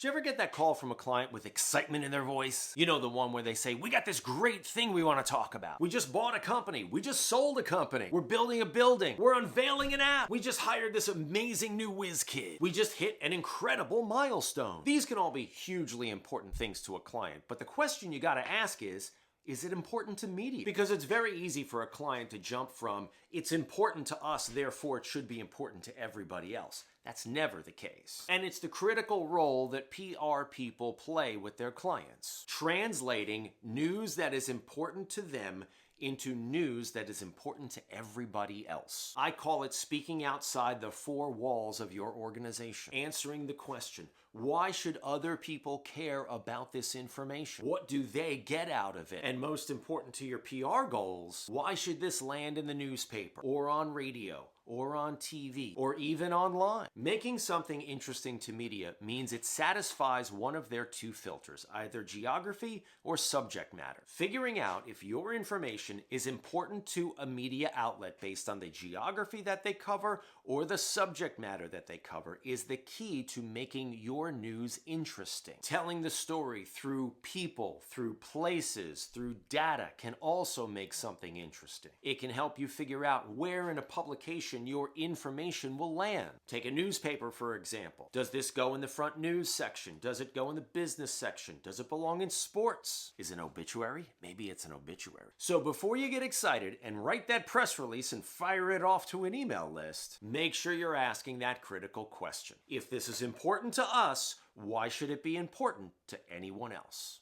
Did you ever get that call from a client with excitement in their voice? You know, the one where they say, we got this great thing we want to talk about. We just bought a company. We just sold a company. We're building a building. We're unveiling an app. We just hired this amazing new whiz kid. We just hit an incredible milestone. These can all be hugely important things to a client, but the question you got to ask is it important to media? Because it's very easy for a client to jump from, it's important to us, therefore it should be important to everybody else. That's never the case. And it's the critical role that PR people play with their clients, translating news that is important to them into news that is important to everybody else. I call it speaking outside the four walls of your organization, answering the question, why should other people care about this information? What do they get out of it? And most important to your PR goals, why should this land in the newspaper or on radio or on TV, or even online? Making something interesting to media means it satisfies one of their two filters, either geography or subject matter. Figuring out if your information is important to a media outlet based on the geography that they cover or the subject matter that they cover is the key to making your news interesting. Telling the story through people, through places, through data can also make something interesting. It can help you figure out where in a publication your information will land. Take a newspaper, for example. Does this go in the front news section? Does it go in the business section? Does it belong in sports? Is it an obituary? Maybe it's an obituary. So before you get excited and write that press release and fire it off to an email list, make sure you're asking that critical question. If this is important to us, why should it be important to anyone else?